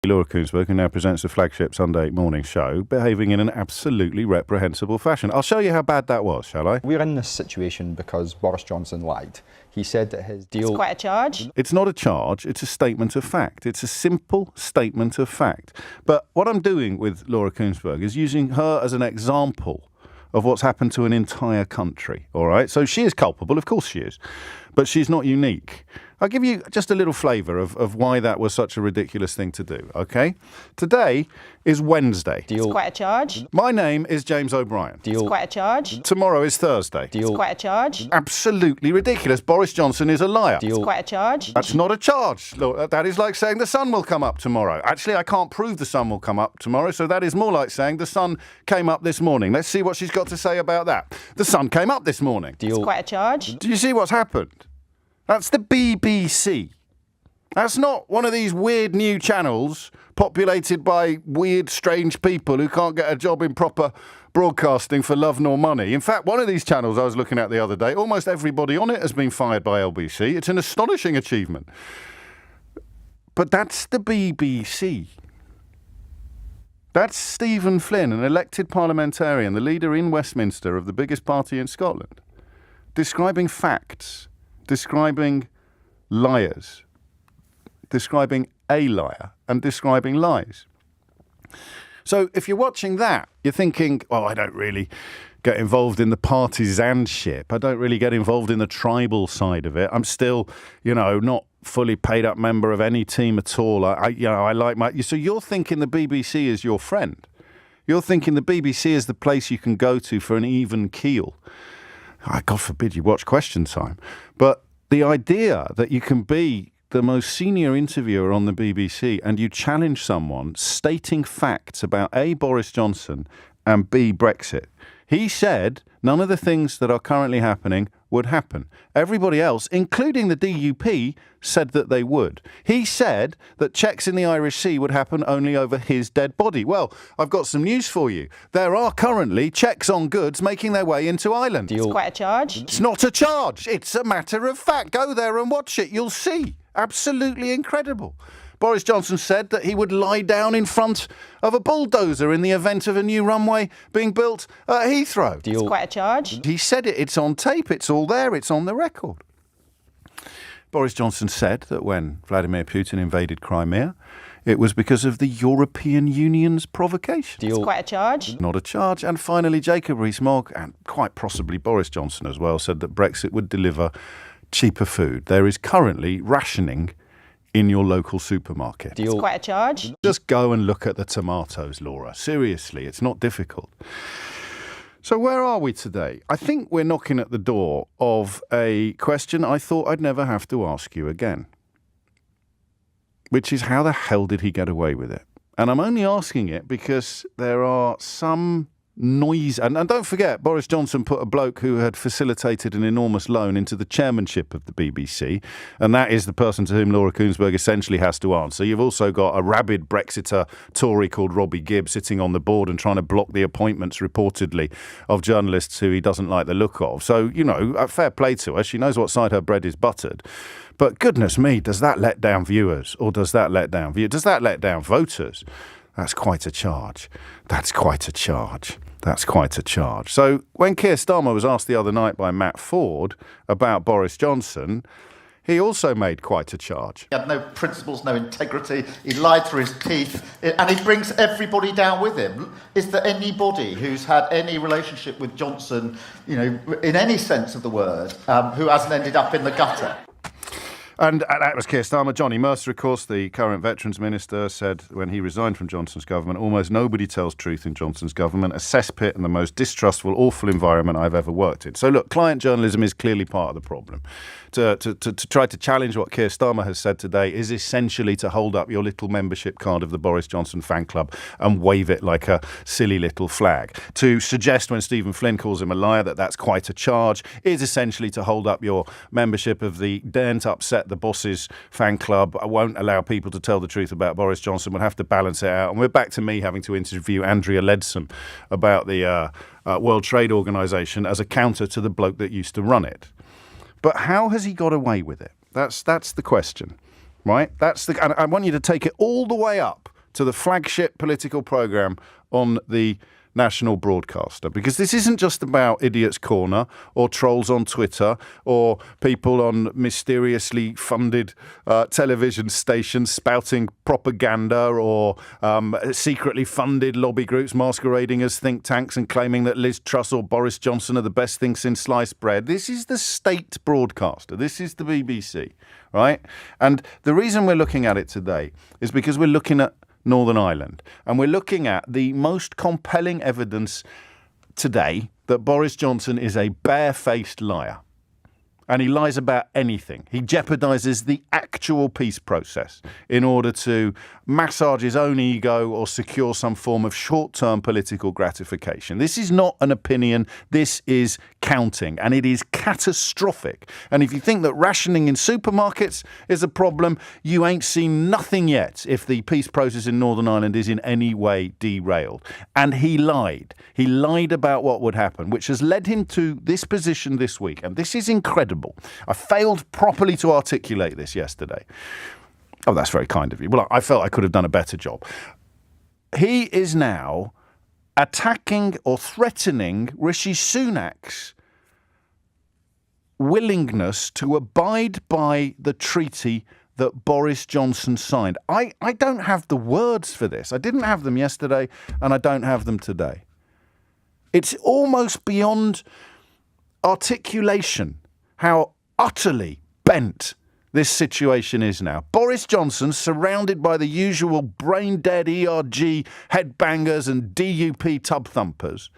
Laura Kuenssberg, who now presents the flagship Sunday morning show, behaving in an absolutely reprehensible fashion. I'll show you how bad that was, shall I? We're in this situation because Boris Johnson lied. He said that his deal... It's quite a charge. It's not a charge, it's a statement of fact. It's a simple statement of fact. But what I'm doing with Laura Kuenssberg is using her as an example of what's happened to an entire country, all right? So she is culpable, of course she is, but she's not unique. I'll give you just a little flavour of why that was such a ridiculous thing to do, okay? Today is Wednesday. It's quite a charge. My name is James O'Brien. It's quite a charge. Tomorrow is Thursday. It's quite a charge. Absolutely ridiculous. Boris Johnson is a liar. It's quite a charge. That's not a charge. Look, that is like saying the sun will come up tomorrow. Actually, I can't prove the sun will come up tomorrow, so that is more like saying the sun came up this morning. Let's see what she's got to say about that. The sun came up this morning. It's quite a charge. Do you see what's happened? That's the BBC. That's not one of these weird new channels populated by weird, strange people who can't get a job in proper broadcasting for love nor money. In fact, one of these channels I was looking at the other day, almost everybody on it has been fired by LBC. It's an astonishing achievement. But that's the BBC. That's Stephen Flynn, an elected parliamentarian, the leader in Westminster of the biggest party in Scotland, describing facts, describing liars, describing a liar, and describing lies. So if you're watching that, you're thinking, oh, I don't really get involved in the partisanship. I don't really get involved in the tribal side of it. I'm still, not fully paid up member of any team at all. I like my... So you're thinking the BBC is your friend. You're thinking the BBC is the place you can go to for an even keel. God forbid you watch Question Time. But the idea that you can be the most senior interviewer on the BBC and you challenge someone stating facts about A, Boris Johnson, and B, Brexit. He said none of the things that are currently happening would happen. Everybody else, including the DUP, said that they would. He said that checks in the Irish Sea would happen only over his dead body. Well, I've got some news for you. There are currently checks on goods making their way into Ireland. It's quite a charge. It's not a charge. It's a matter of fact. Go there and watch it. You'll see. Absolutely incredible. Boris Johnson said that he would lie down in front of a bulldozer in the event of a new runway being built at Heathrow. It's quite a charge. He said it. It's on tape. It's all there. It's on the record. Boris Johnson said that when Vladimir Putin invaded Crimea, it was because of the European Union's provocation. It's quite a charge. Not a charge. And finally, Jacob Rees-Mogg, and quite possibly Boris Johnson as well, said that Brexit would deliver cheaper food. There is currently rationing in your local supermarket. It's quite a charge. Just go and look at the tomatoes, Laura. Seriously, it's not difficult. So where are we today? I think we're knocking at the door of a question I thought I'd never have to ask you again, which is how the hell did he get away with it? And I'm only asking it because there are some noise. And don't forget, Boris Johnson put a bloke who had facilitated an enormous loan into the chairmanship of the BBC, and that is the person to whom Laura Kuenssberg essentially has to answer. You've also got a rabid Brexiter Tory called Robbie Gibb sitting on the board and trying to block the appointments, reportedly, of journalists who he doesn't like the look of. So, fair play to her. She knows what side her bread is buttered. But goodness me, does that let down viewers? Or does that let down Does that let down voters? That's quite a charge. That's quite a charge. That's quite a charge. So when Keir Starmer was asked the other night by Matt Ford about Boris Johnson, he also made quite a charge. He had no principles, no integrity. He lied through his teeth, and he brings everybody down with him. Is there anybody who's had any relationship with Johnson, in any sense of the word, who hasn't ended up in the gutter? And that was Keir Starmer. Johnny Mercer, of course, the current Veterans Minister, said when he resigned from Johnson's government, almost nobody tells truth in Johnson's government, a cesspit and the most distrustful, awful environment I've ever worked in. So look, client journalism is clearly part of the problem. To try to challenge what Keir Starmer has said today is essentially to hold up your little membership card of the Boris Johnson fan club and wave it like a silly little flag. To suggest when Stephen Flynn calls him a liar that that's quite a charge is essentially to hold up your membership of the daren't upset the boss's fan club. I won't allow people to tell the truth about Boris Johnson. We'll have to balance it out. And we're back to me having to interview Andrea Leadsom about the World Trade Organization as a counter to the bloke that used to run it. But how has he got away with it? That's the question, right? And I want you to take it all the way up to the flagship political programme on the national broadcaster, because this isn't just about Idiots' Corner or trolls on Twitter or people on mysteriously funded television stations spouting propaganda or secretly funded lobby groups masquerading as think tanks and claiming that Liz Truss or Boris Johnson are the best thing since sliced bread. This is the state broadcaster. This is the BBC, right? And the reason we're looking at it today is because we're looking at Northern Ireland. And we're looking at the most compelling evidence today that Boris Johnson is a barefaced liar. And he lies about anything. He jeopardises the actual peace process in order to massage his own ego or secure some form of short-term political gratification. This is not an opinion. This is counting, and it is catastrophic. And if you think that rationing in supermarkets is a problem, you ain't seen nothing yet if the peace process in Northern Ireland is in any way derailed. And he lied. He lied about what would happen, which has led him to this position this week. And this is incredible. I failed properly to articulate this yesterday. Oh, that's very kind of you. Well, I felt I could have done a better job. He is now attacking or threatening Rishi Sunak's willingness to abide by the treaty that Boris Johnson signed. I don't have the words for this. I didn't have them yesterday, and I don't have them today. It's almost beyond articulation how utterly bent this situation is now. Boris Johnson, surrounded by the usual brain-dead ERG headbangers and DUP tub-thumpers,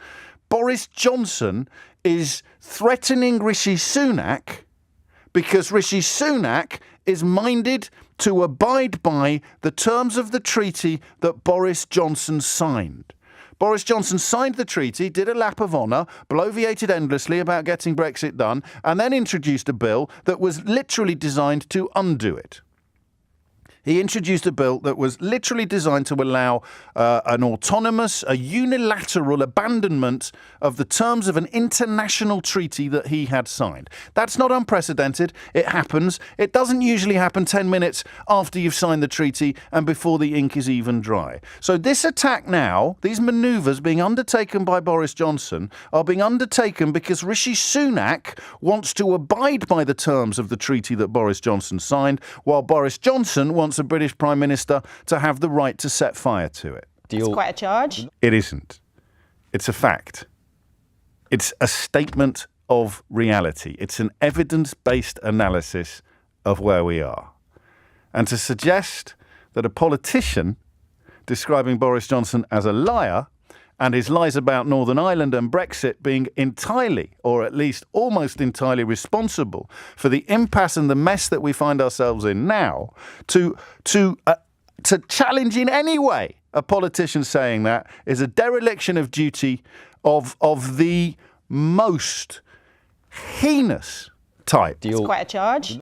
Boris Johnson is threatening Rishi Sunak because Rishi Sunak is minded to abide by the terms of the treaty that Boris Johnson signed. Boris Johnson signed the treaty, did a lap of honour, bloviated endlessly about getting Brexit done, and then introduced a bill that was literally designed to undo it. He introduced a bill that was literally designed to allow an autonomous, a unilateral abandonment of the terms of an international treaty that he had signed. That's not unprecedented. It happens. It doesn't usually happen 10 minutes after you've signed the treaty and before the ink is even dry. So this attack now, these manoeuvres being undertaken by Boris Johnson are being undertaken because Rishi Sunak wants to abide by the terms of the treaty that Boris Johnson signed, while Boris Johnson wants a British Prime Minister to have the right to set fire to it. It's quite a charge. It isn't. It's a fact. It's a statement of reality. It's an evidence-based analysis of where we are. And to suggest that a politician describing Boris Johnson as a liar and his lies about Northern Ireland and Brexit being entirely, or at least almost entirely responsible for the impasse and the mess that we find ourselves in now, to challenge in any way a politician saying that is a dereliction of duty of the most heinous type. It's quite a charge.